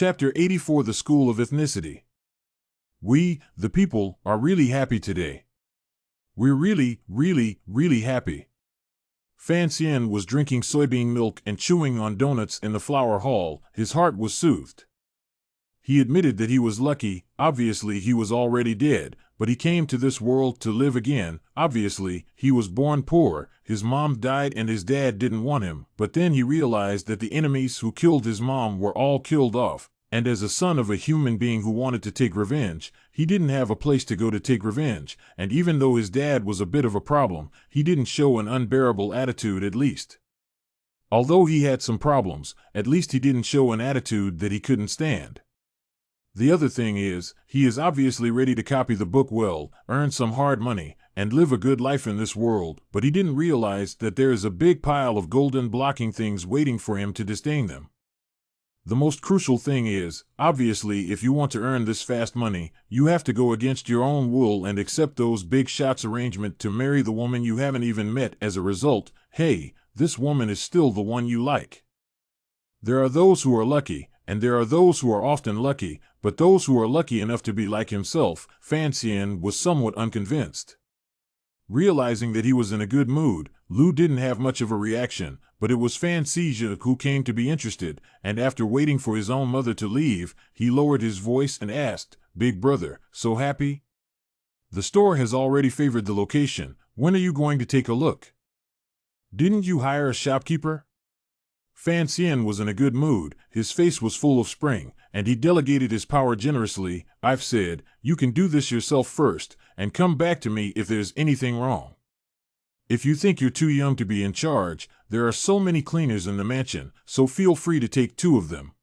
Chapter 84, The School of Ethnicity. We, the people, are really happy today. We're really happy. Fan Xian was drinking soybean milk and chewing on donuts in the flower hall. His heart was soothed. He admitted that he was lucky. Obviously he was already dead, but he came to this world to live again. Obviously, he was born poor, his mom died and his dad didn't want him, but then he realized that the enemies who killed his mom were all killed off, and as a son of a human being who wanted to take revenge, he didn't have a place to go to take revenge, and even though his dad was a bit of a problem, he didn't show an unbearable attitude at least. Although he had some problems, at least he didn't show an attitude that he couldn't stand. The other thing is, he is obviously ready to copy the book well, earn some hard money, and live a good life in this world, but he didn't realize that there is a big pile of golden blocking things waiting for him to disdain them. The most crucial thing is, obviously if you want to earn this fast money, you have to go against your own will and accept those big shots arrangement to marry the woman you haven't even met. As a result, hey, this woman is still the one you like. There are those who are lucky, and there are those who are often lucky, but those who are lucky enough to be like himself, Fan Xian was somewhat unconvinced. Realizing that he was in a good mood, Lu didn't have much of a reaction, but it was Fan Xian who came to be interested, and after waiting for his own mother to leave, he lowered his voice and asked, "Big brother, so happy? The store has already favored the location. When are you going to take a look? Didn't you hire a shopkeeper?" Fan Xian was in a good mood, his face was full of spring, and he delegated his power generously. "I've said, you can do this yourself first, and come back to me if there's anything wrong. If you think you're too young to be in charge, there are so many cleaners in the mansion, so feel free to take 2 of them."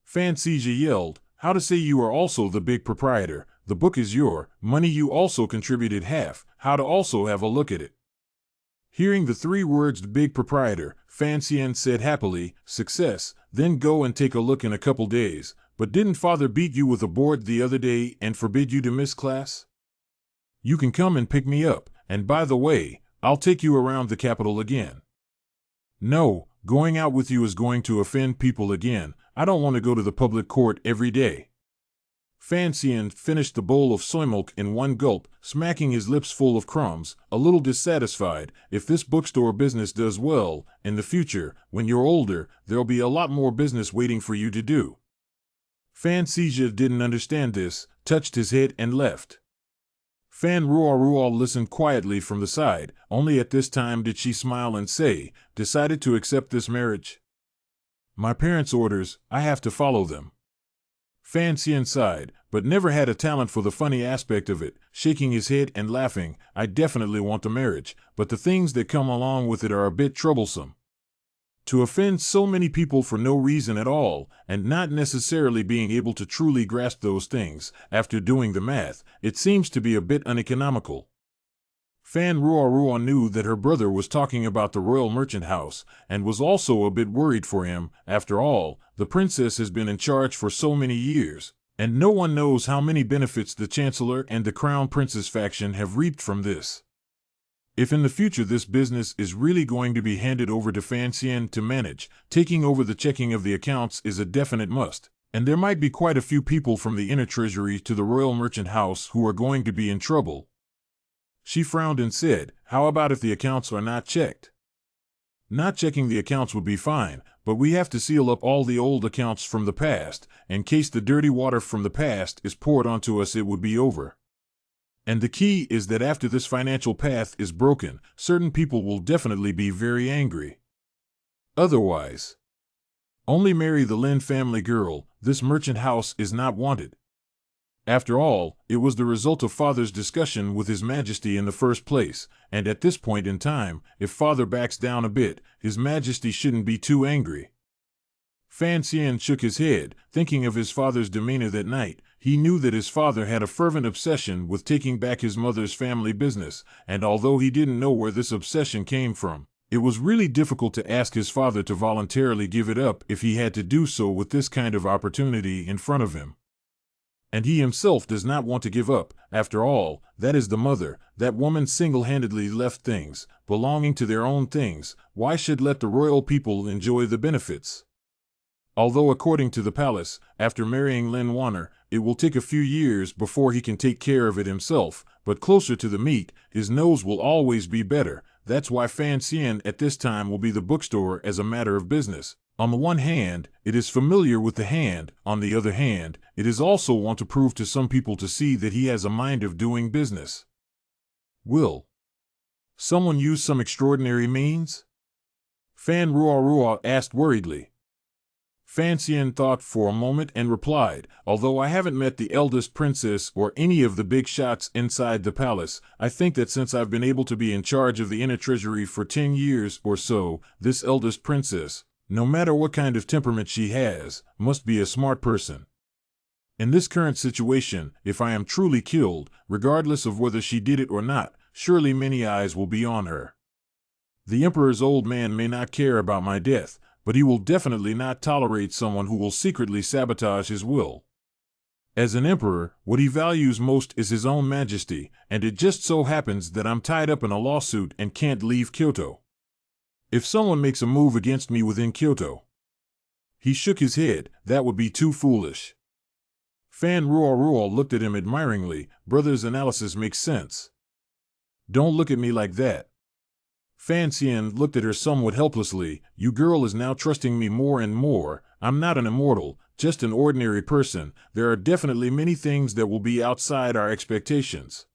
Fan Xian yelled, "How to say you are also the big proprietor, the book is your money, you also contributed half, how to also have a look at it." Hearing the 3 words big proprietor, Fan Xian said happily, "Success, then go and take a look in a couple days. But didn't father beat you with a board the other day and forbid you to miss class? You can come and pick me up, and by the way, I'll take you around the capital again." "No, going out with you is going to offend people again. I don't want to go to the public court every day." Fan Xian finished the bowl of soy milk in one gulp, smacking his lips full of crumbs, a little dissatisfied. "If this bookstore business does well, in the future, when you're older, there'll be a lot more business waiting for you to do." Fan Xian didn't understand this, touched his head and left. Fan Ruo listened quietly from the side. Only at this time did she smile and say, "Decided to accept this marriage? My parents' orders, I have to follow them." Fan Xian sighed, but never had a talent for the funny aspect of it, shaking his head and laughing. "I definitely want the marriage, but the things that come along with it are a bit troublesome. To offend so many people for no reason at all, and not necessarily being able to truly grasp those things, after doing the math, it seems to be a bit uneconomical." Fan Ruo knew that her brother was talking about the royal merchant house, and was also a bit worried for him. After all, the princess has been in charge for so many years, and no one knows how many benefits the chancellor and the crown princess faction have reaped from this. If in the future this business is really going to be handed over to Fan Xian to manage, taking over the checking of the accounts is a definite must, and there might be quite a few people from the inner treasury to the royal merchant house who are going to be in trouble. She frowned and said, "How about if the accounts are not checked?" "Not checking the accounts would be fine, but we have to seal up all the old accounts from the past, in case the dirty water from the past is poured onto us. It would be over. And the key is that after this financial path is broken, certain people will definitely be very angry. Otherwise, only marry the Lin family girl. This merchant house is not wanted." After all, it was the result of father's discussion with His Majesty in the first place, and at this point in time, if father backs down a bit, His Majesty shouldn't be too angry. Fan Xian shook his head, thinking of his father's demeanor that night. He knew that his father had a fervent obsession with taking back his mother's family business, and although he didn't know where this obsession came from, it was really difficult to ask his father to voluntarily give it up if he had to do so with this kind of opportunity in front of him. And he himself does not want to give up. After all, that is the mother. That woman single-handedly left things, belonging to their own things. Why should let the royal people enjoy the benefits? Although according to the palace, after marrying Lin Wanner, it will take a few years before he can take care of it himself, but closer to the meat, his nose will always be better. That's why Fan Xian at this time will be the bookstore as a matter of business. On the one hand, it is familiar with the hand. On the other hand, it is also want to prove to some people to see that he has a mind of doing business. Will someone use some extraordinary means? Fan Ruo asked worriedly. Fan Xian thought for a moment and replied, although I haven't met the eldest princess or any of the big shots inside the palace, I think that since I've been able to be in charge of the inner treasury for 10 years or so, this eldest princess, no matter what kind of temperament she has, must be a smart person. In this current situation, if I am truly killed, regardless of whether she did it or not, surely many eyes will be on her. The emperor's old man may not care about my death, but he will definitely not tolerate someone who will secretly sabotage his will. As an emperor, what he values most is his own majesty, and it just so happens that I'm tied up in a lawsuit and can't leave Kyoto. If someone makes a move against me within Kyoto. He shook his head. That would be too foolish. Fan Ruo looked at him admiringly. Brother's analysis makes sense. Don't look at me like that. Fan Xian looked at her somewhat helplessly. You girl is now trusting me more and more. I'm not an immortal, just an ordinary person. There are definitely many things that will be outside our expectations.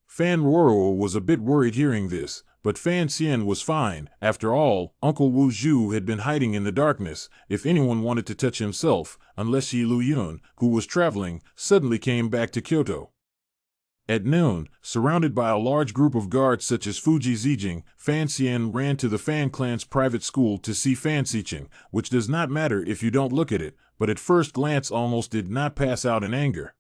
Fan Ruo was a bit worried hearing this, but Fan Xian was fine. After all, Uncle Wu Zhu had been hiding in the darkness. If anyone wanted to touch himself, unless Yi Luyun, who was traveling, suddenly came back to Kyoto. At noon, surrounded by a large group of guards such as Fuji Zijing, Fan Xian ran to the Fan clan's private school to see Fan Xiqing, which does not matter if you don't look at it, but at first glance almost did not pass out in anger.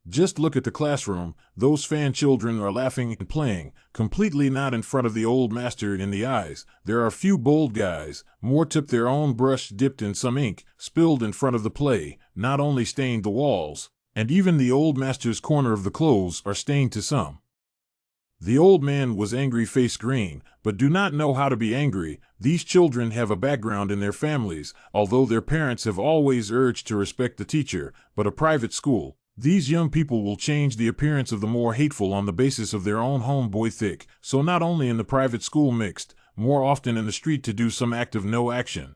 Just look at the classroom. Those Fan children are laughing and playing, completely not in front of the old master in the eyes. There are a few bold guys, more tipped their own brush dipped in some ink, spilled in front of the play, not only stained the walls, and even the old master's corner of the clothes are stained to some. The old man was angry face green, but do not know how to be angry. These children have a background in their families, although their parents have always urged to respect the teacher, but a private school. These young people will change the appearance of the more hateful on the basis of their own homeboy thick, so not only in the private school mixed, more often in the street to do some act of no action.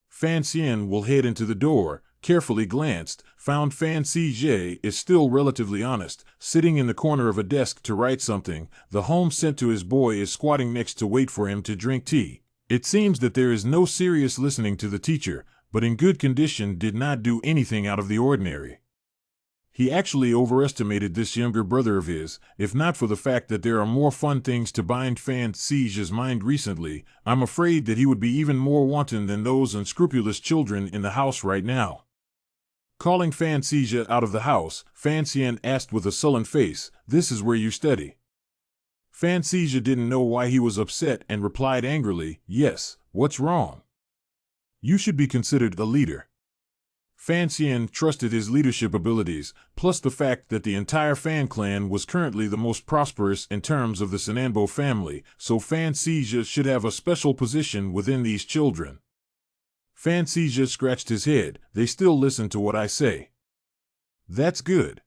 Fan Xian will head into the door, carefully glanced, found Fan Cije is still relatively honest, sitting in the corner of a desk to write something. The home sent to his boy is squatting next to wait for him to drink tea. It seems that there is no serious listening to the teacher, but in good condition did not do anything out of the ordinary. He actually overestimated this younger brother of his. If not for the fact that there are more fun things to bind Fan Cije's mind recently, I'm afraid that he would be even more wanton than those unscrupulous children in the house right now. Calling Fan Cije out of the house, Fan Xian asked with a sullen face, "This is where you study?" Fan Cije didn't know why he was upset and replied angrily, "Yes, what's wrong? You should be considered a leader." Fan Xian trusted his leadership abilities, plus the fact that the entire Fan clan was currently the most prosperous in terms of the Sananbo family, so Fan Cije should have a special position within these children. Fan Cije scratched his head. They still listen to what I say. That's good.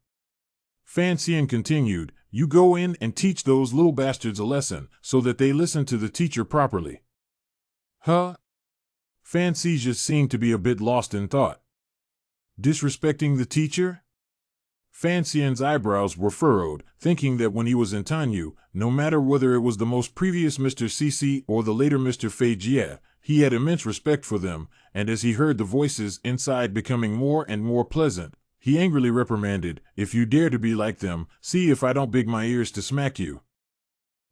Fan Xian continued, you go in and teach those little bastards a lesson, so that they listen to the teacher properly. Huh? Fan Cije seemed to be a bit lost in thought. Disrespecting the teacher? Fan Xian's eyebrows were furrowed, thinking that when he was in Tanyu, no matter whether it was the most previous Mr. Cici or the later Mr. Fei Jie, he had immense respect for them, and as he heard the voices inside becoming more and more pleasant, he angrily reprimanded, "If you dare to be like them, see if I don't big my ears to smack you."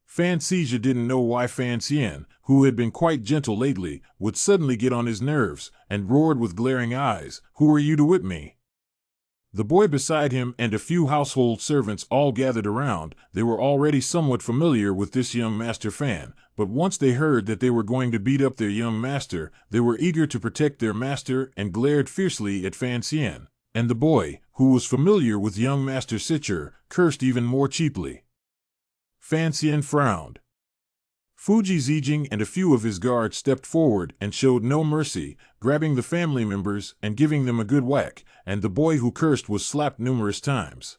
Fan Cije didn't know why Fan Xian, who had been quite gentle lately, would suddenly get on his nerves, and roared with glaring eyes, "Who are you to whip me?" The boy beside him and a few household servants all gathered around. They were already somewhat familiar with this young Master Fan, but once they heard that they were going to beat up their young master, they were eager to protect their master and glared fiercely at Fan Xian. And the boy, who was familiar with young Master Cicher, cursed even more cheaply. Fan Xian frowned. Fuji Zijing and a few of his guards stepped forward and showed no mercy, grabbing the family members and giving them a good whack, and the boy who cursed was slapped numerous times.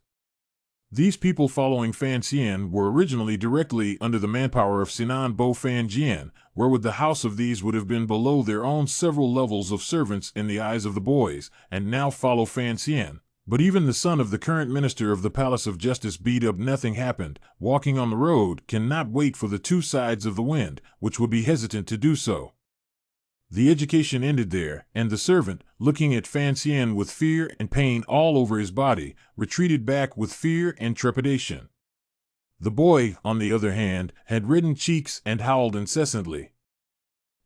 These people following Fan Xian were originally directly under the manpower of Sinan Bo Fan Jian, wherewith the house of these would have been below their own several levels of servants in the eyes of the boys, and now follow Fan Xian. But even the son of the current minister of the Palace of Justice beat up nothing happened, walking on the road, cannot wait for the two sides of the wind, which would be hesitant to do so. The education ended there, and the servant, looking at Fan Xian with fear and pain all over his body, retreated back with fear and trepidation. The boy, on the other hand, had reddened cheeks and howled incessantly.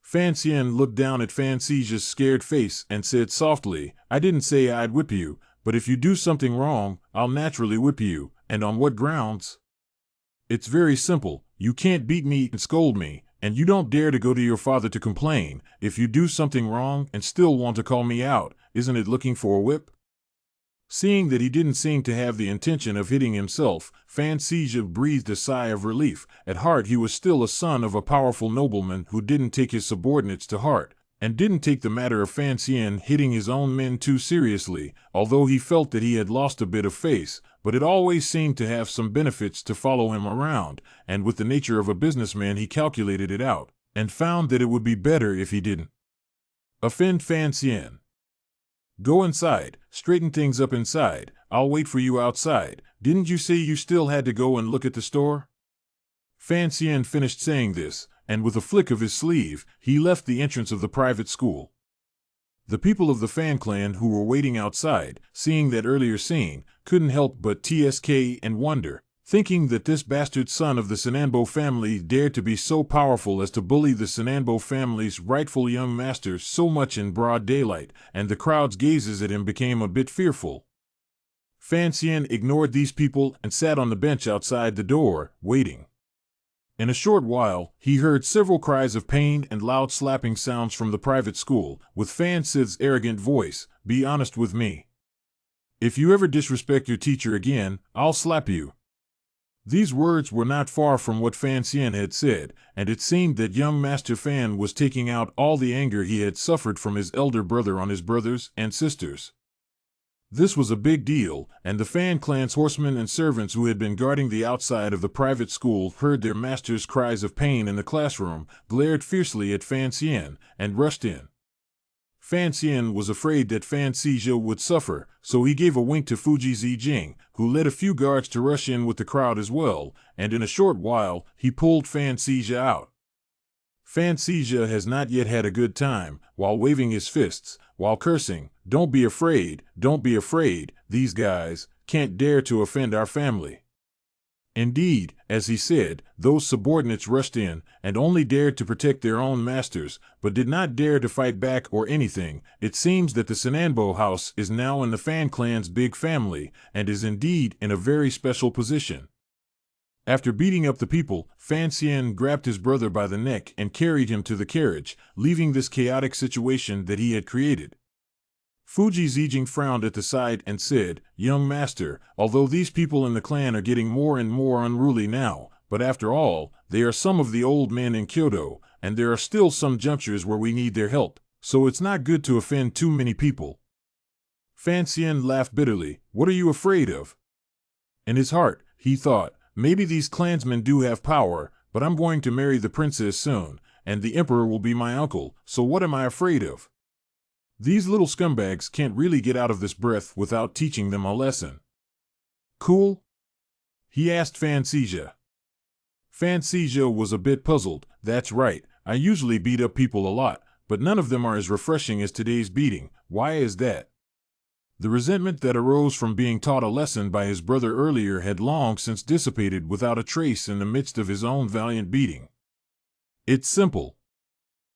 Fan Xian looked down at Fan Xi's scared face and said softly, "I didn't say I'd whip you, but if you do something wrong, I'll naturally whip you, and on what grounds? It's very simple. You can't beat me and scold me, and you don't dare to go to your father to complain. If you do something wrong and still want to call me out, isn't it looking for a whip?" Seeing that he didn't seem to have the intention of hitting himself, Fan Xizhi breathed a sigh of relief. At heart he was still a son of a powerful nobleman who didn't take his subordinates to heart, and didn't take the matter of Fan Xian hitting his own men too seriously, although he felt that he had lost a bit of face, but it always seemed to have some benefits to follow him around, and with the nature of a businessman he calculated it out, and found that it would be better if he didn't offend Fan Xian. "Go inside, straighten things up inside, I'll wait for you outside. Didn't you say you still had to go and look at the store?" Fan Xian finished saying this, and with a flick of his sleeve, he left the entrance of the private school. The people of the Fan clan who were waiting outside, seeing that earlier scene, couldn't help but tsk and wonder, thinking that this bastard son of the Sinanbo family dared to be so powerful as to bully the Sinanbo family's rightful young master so much in broad daylight, and the crowd's gazes at him became a bit fearful. Fan Xian ignored these people and sat on the bench outside the door, waiting. In a short while, he heard several cries of pain and loud slapping sounds from the private school, with Fan Sid's arrogant voice, "Be honest with me. If you ever disrespect your teacher again, I'll slap you." These words were not far from what Fan Xian had said, and it seemed that young Master Fan was taking out all the anger he had suffered from his elder brother on his brothers and sisters. This was a big deal, and the Fan clan's horsemen and servants who had been guarding the outside of the private school heard their master's cries of pain in the classroom, glared fiercely at Fan Xian, and rushed in. Fan Xian was afraid that Fan Xizhi would suffer, so he gave a wink to Fuji Zijing, who led a few guards to rush in with the crowd as well, and in a short while, he pulled Fan Xizhi out. Fan Xizhi has not yet had a good time, while waving his fists, while cursing, don't be afraid, these guys can't dare to offend our family." Indeed, as he said, those subordinates rushed in, and only dared to protect their own masters, but did not dare to fight back or anything. It seems that the Sinanbo house is now in the Fan clan's big family, and is indeed in a very special position. After beating up the people, Fan Xian grabbed his brother by the neck and carried him to the carriage, leaving this chaotic situation that he had created. Fuji Zijing frowned at the sight and said, "Young master, although these people in the clan are getting more and more unruly now, but after all, they are some of the old men in Kyoto, and there are still some junctures where we need their help, so it's not good to offend too many people." Fan Xian laughed bitterly. "What are you afraid of?" In his heart, he thought, "Maybe these clansmen do have power, but I'm going to marry the princess soon, and the emperor will be my uncle, so what am I afraid of? These little scumbags can't really get out of this breath without teaching them a lesson." "Cool?" he asked Fan Xizhi. Fan Xizhi was a bit puzzled. "That's right, I usually beat up people a lot, but none of them are as refreshing as today's beating. Why is that?" The resentment that arose from being taught a lesson by his brother earlier had long since dissipated without a trace in the midst of his own valiant beating. It's simple.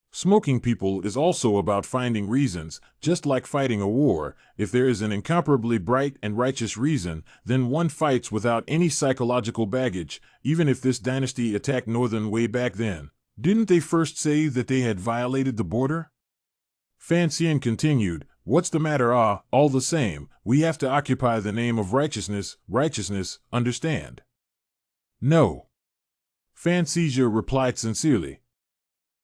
Smoking people is also about finding reasons, just like fighting a war. If there is an incomparably bright and righteous reason, then one fights without any psychological baggage, even if this dynasty attacked Northern way back then. Didn't they first say that they had violated the border? Fan Xian continued, "What's the matter? All the same, we have to occupy the name of righteousness, understand?" "No." Fantasia replied sincerely.